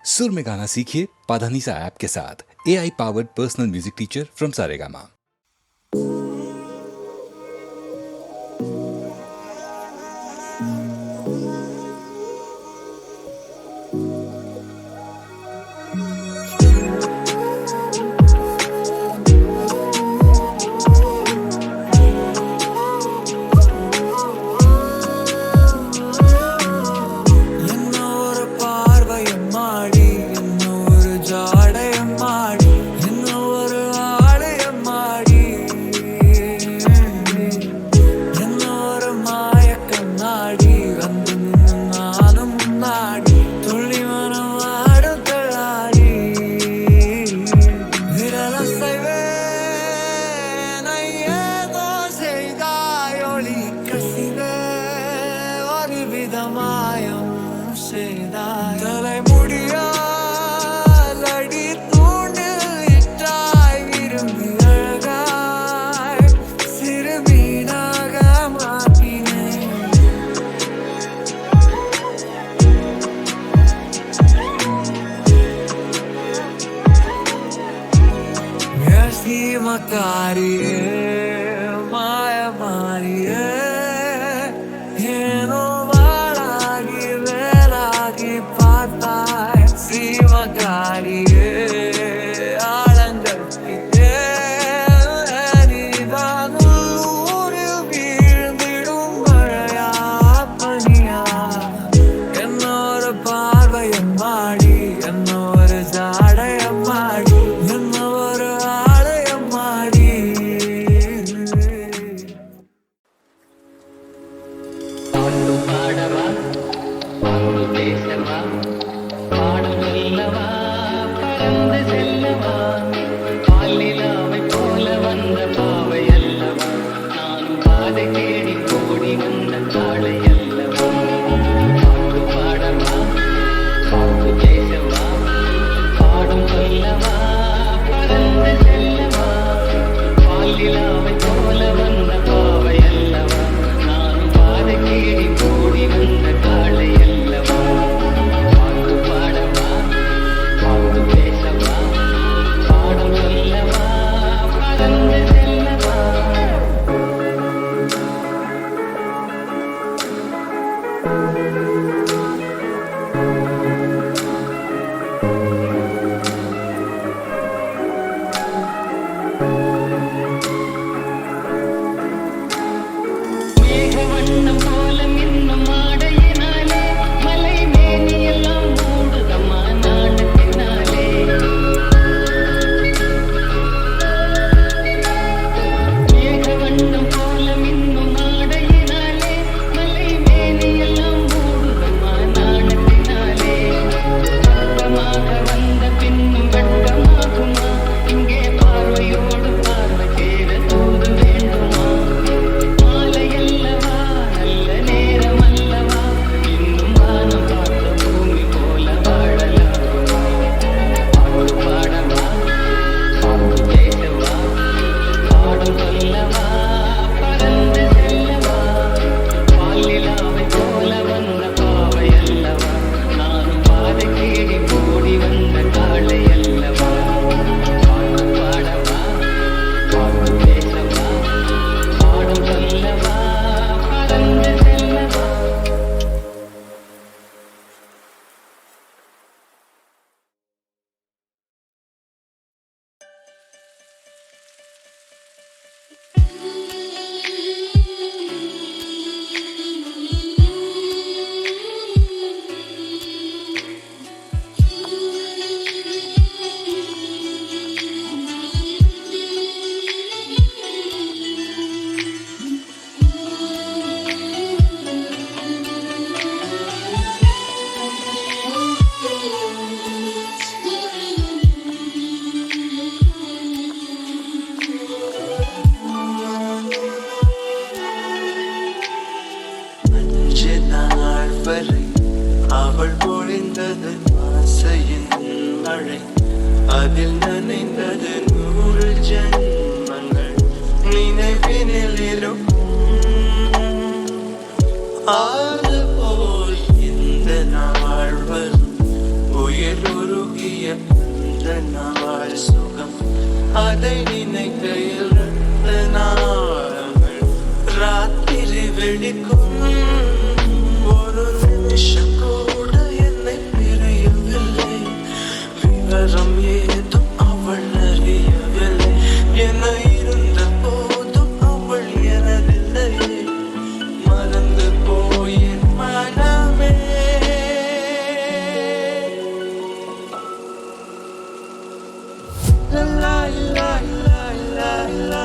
सुर में गाना सीखिए पाधानीसा ऐप के साथ। AI powered personal music teacher from Saregama. உயிருருகிய அந்த நாள் சுகம் அதை நினைக்கையில் நாள் ராத்திரி வெடிக்கும் ஒரு நிமிஷம் கூட என்னை பிரியவில்லை விவரம் ஏதும் அவள் அறியவில்லை என இருந்த போதும் அவள் எனதில்லை மறந்து போயின் மனமே la la la la la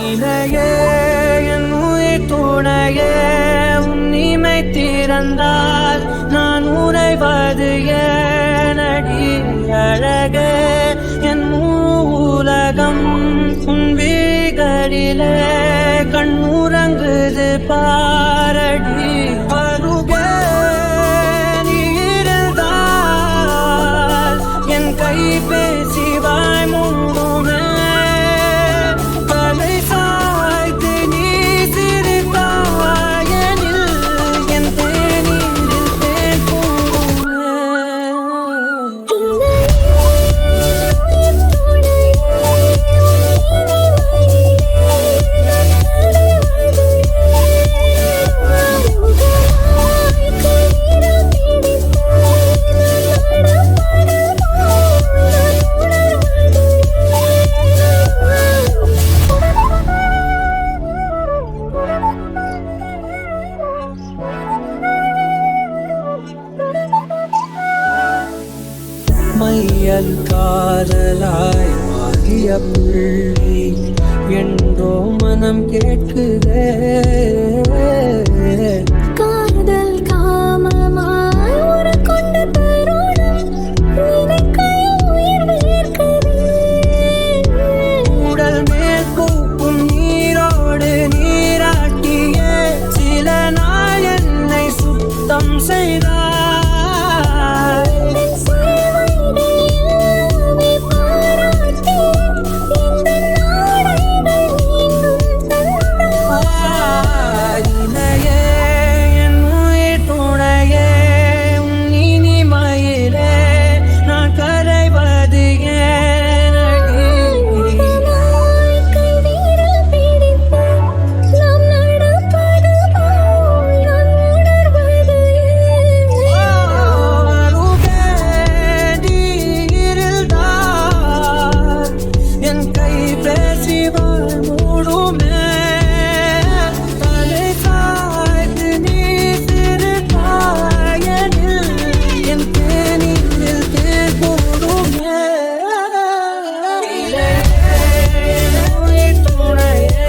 இணையே என் உயிர் துணையே உன்னிமை திறந்தால் நான் உறைவது ஏனடி அழகே என் உலகம் உன் வீகரிலே கண்ணுறங்குது பாரடி அருகே நீ இருந்தால் என் கை பேசி வாய் மூடுமே மையல் காதலாய் மாறிய புள்ளி என்றோ மனம் கேட்குதே காதல் காமமாய் ஒரு கொண்ட தருணம் நினைக்கையில் உயிர் வேர்க்குதே உடல் மேல் கூப்பும் நீரோடு நீராட்டியே செய்தாய். உந்தன் சேவைகள் எல்லாமே பாராட்டி இந்த நாடைகள் நீங்கும் தந்தாய். இணையே என் உயிர் துணையே உன் இனிமையிலே நான் கரைவது ஏனடி? முதலாய் கைவிரல் பிடித்து நாம் நடப்பது போல் நான் உணர்வது அருகே நீ இருந்தால் என் கை பேசி மூடுமே. தலை சாய்த்து நீ சிறுதாயனில் என் தேனில் தேன் கூடுமே. உயிர் துணையே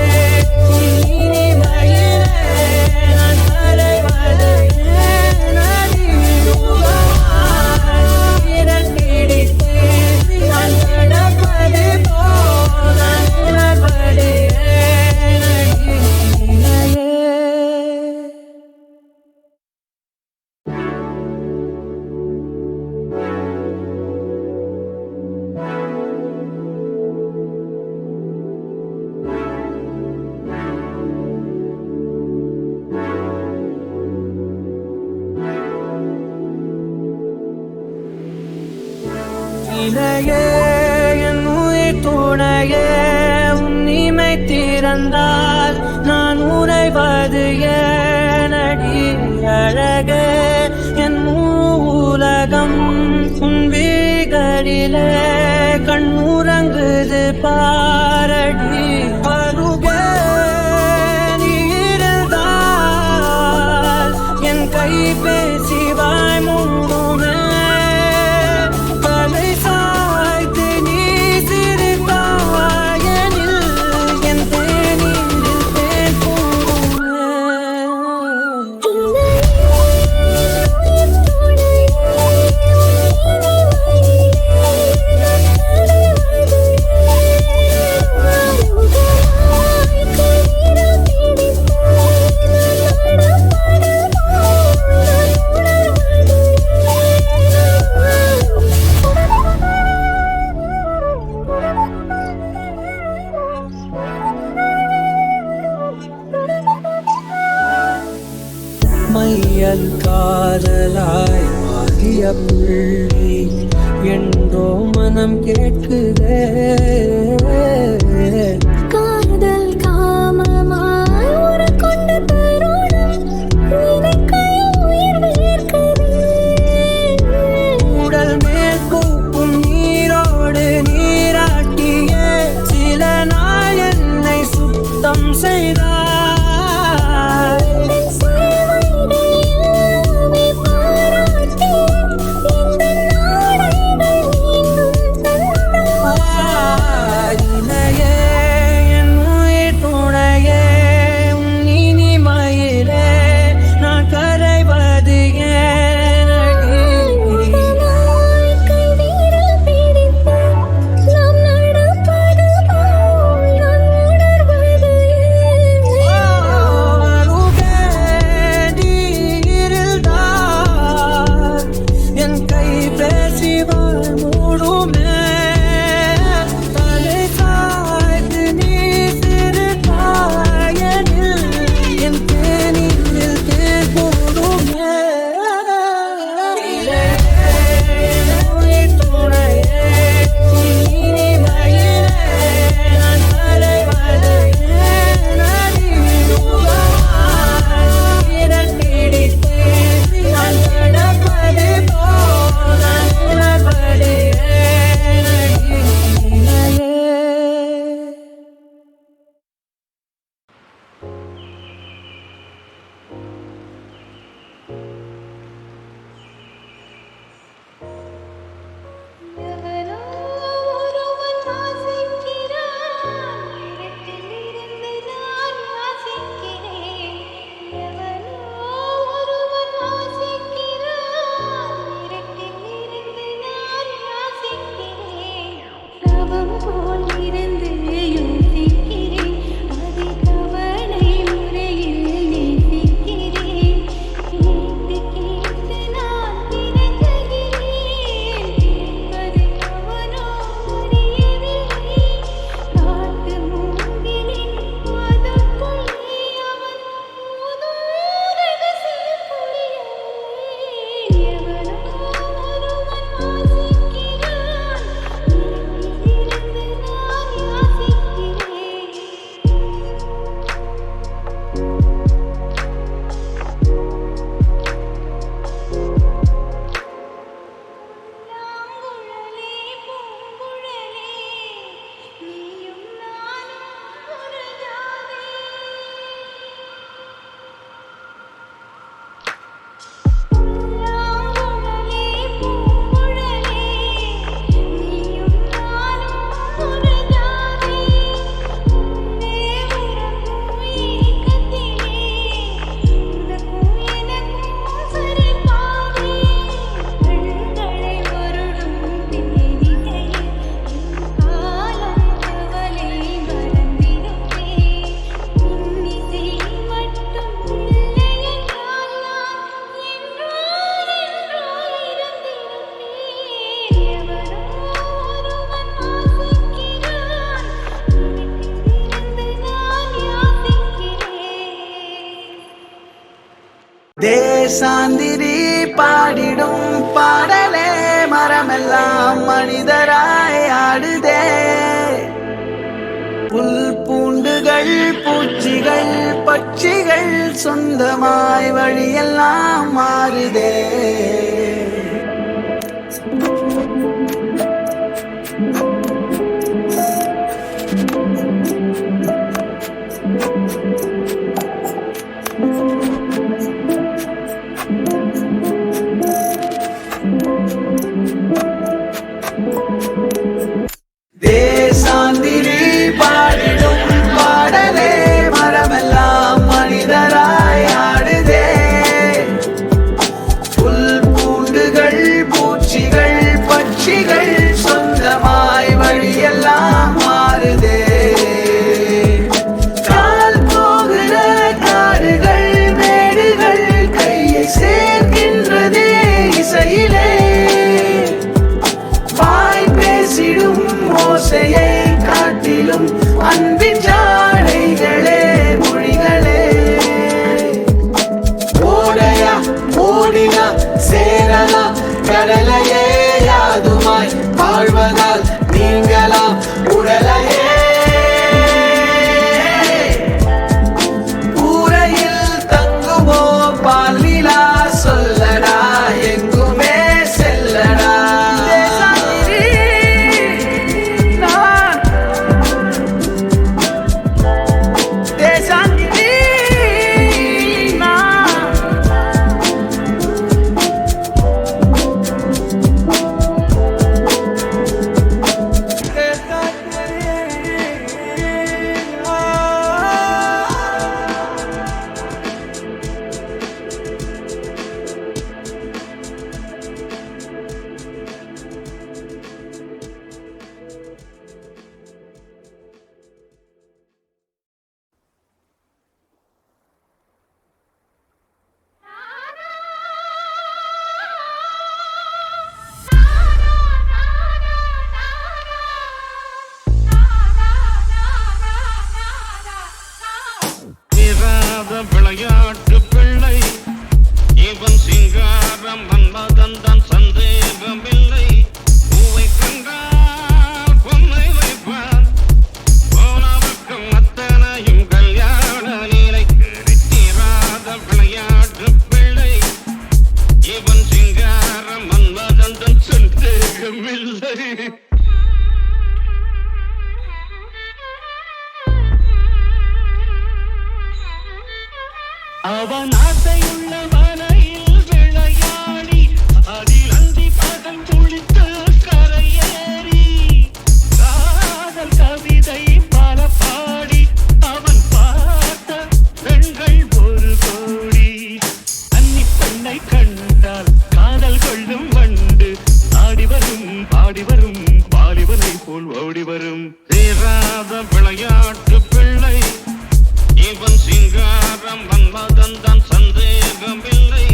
உன் இனிமையிலே நான் கரைவது ஏனடி? விரல் பிடித்து நான் நடப்பது போல் நான் உணர்வது ஏனடி? இணையே. இணையே என் உயிர் துணையே உன் இமை திறந்தால் நான் உறைவது ஏனடி? அழகே என் உலகம் உன் விழிகளிலே கண்ணுறங்குது பாரடி. அருகே நீ இருந்தால் என் கை பேசி வாய் மூடுமே. தலை சாய்த்து நீ சிறுதாயனில் என் தேனில் தேன் கூடுமே. மையல் காதலாய் ஆகிய புள்ளி என்றோ மனம் கேட்குதே. காதல் காமமாய் உருக்கொண்ட தருணம் நினைக்கையில் உயிர் வேர்க்குதே. உடல் மேல் பூக்கும் நீரோடு நீராட்டியே சில நாள் என்னை சுத்தம் செய்தாய். உந்தன் சேவைகள் எல்லாமே பாராட்டி இந்த நாடைகள் நீங்கும் தந்தாய். தேசாந்திரி பாடிடும் பாடலே மரமெல்லாம் மனிதராய் ஆடுதே. புல் பூண்டுகள் பூச்சிகள் பட்சிகள் சொந்தமாய் வழியெல்லாம் மாறுதே. தேசாந்திரி பாடிடும் பாடலே மரமெல்லாம் மனிதராய் ஆடுதே. புல் பூண்டுகள் பூச்சிகள் பட்சிகள் சொந்தமாய் வழியெல்லாம் மாறுதே. கால் போகிற காடுகள் மேடுகள் கையை சேர்க்கின்றதே இசையிலே. வாய் பேசிடும் ஓசையை காட்டிலும் அன்பின் ஜாடைகளே மொழிகளே. ஓடையா ஓடினா சேரலா கடலையே யாதுமாய் வாழ்வதால் நீங்களாம் உடலையே. கூரையில் தங்குமோ பாலிலா சொல்லடா எங்குமே செல்லடா. விளையாட்டு பிள்ளை இவன் சிங்காரம் மன்மதன் சந்தேகமில்லை. பூவை கண்டால் பொம்மை வைப்பான் போனவர்க்கு அத்தனையும் கல்யாண நிலை. தீராத விளையாட்டு பிள்ளை இவன் சிங்காரம் மன்மதன் சந்தேகமில்லை. அவன் ஆசையுள்ள மலையில் விளையாடி அதில் அந்தி பகல் துளித்து கரையேறி காதல் கவிதை பல பாடி அவன் பார்த்த பெண்கள் ஒரு கோடி. அன்னி பெண்ணை கண்டால் காதல் கொள்ளும் வண்டு ஆடி வரும் பாடி வரும் பாலிவனை போல் ஓடி வரும். சேராத விளையாட்டு பிள்ளை இவன் சிங்காரம் மன்மதன் சந்தேகமில்லை.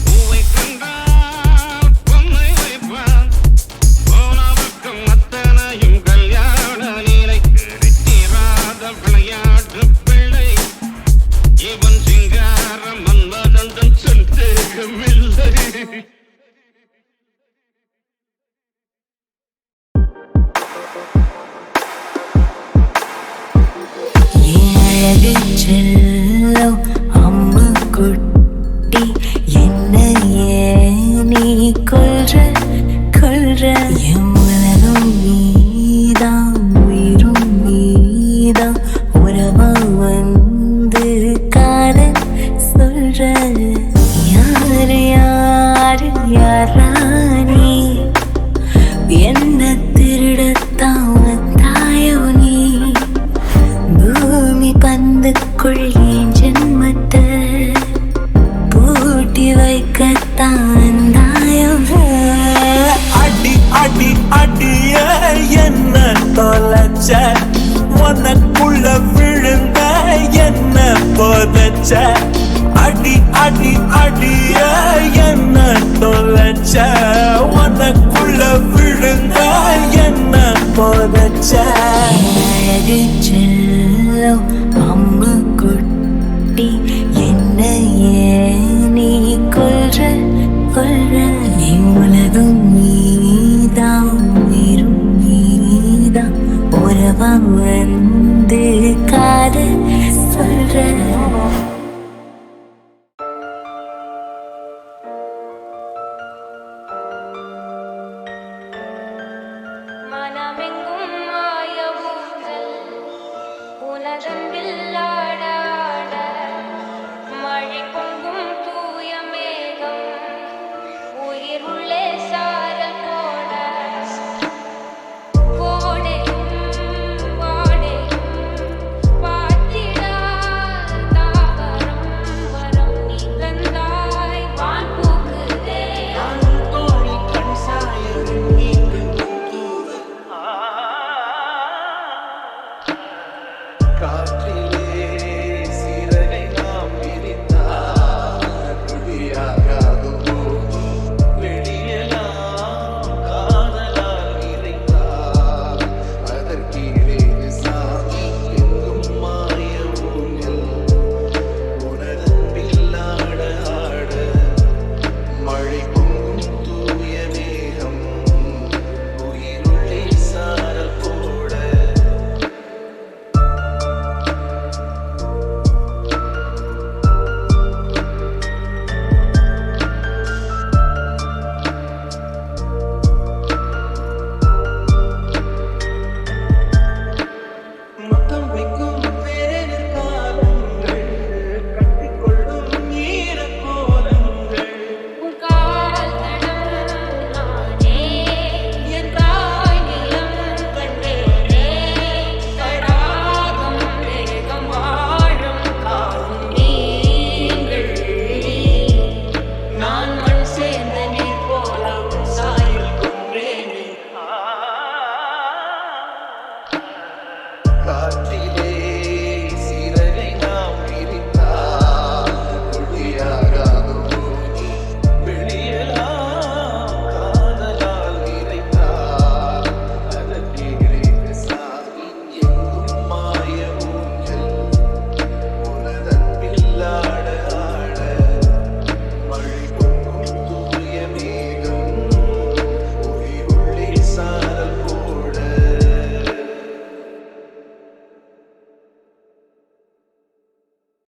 பூவை கண்டால் பொம்மை வைப்பான் போனவர்க்கு அத்தனையும் கல்யாண நிலை. தீராத விளையாட்டு பிள்ளை இவன் சிங்காரம் மன்மதன் சந்தேகமில்லை. செல்லம் அம்மா குட்டி என்னையே நீ கொல்ற கொல்ற. என் உலகம் நீதான் உயிரும் நீதான் உறவா வந்து காதல் சொல்ற. யாரு யாரு யாரானி என்ன திருடத்தான் வந்தாயோ நீ. பூமி பந்துக்குள் என் ஜென்மத்தை பூட்டி வைக்கத்தான் வந்தாயோ. அடி அடி அடிய என்ன தொலைச்ச உனக்குள்ள விழுந்த என்ன போதச்ச. அடி அடி அடிய என்ன தொலைச்ச உனக்குள்ள விழுந்த என்ன போதச்ச. அழகு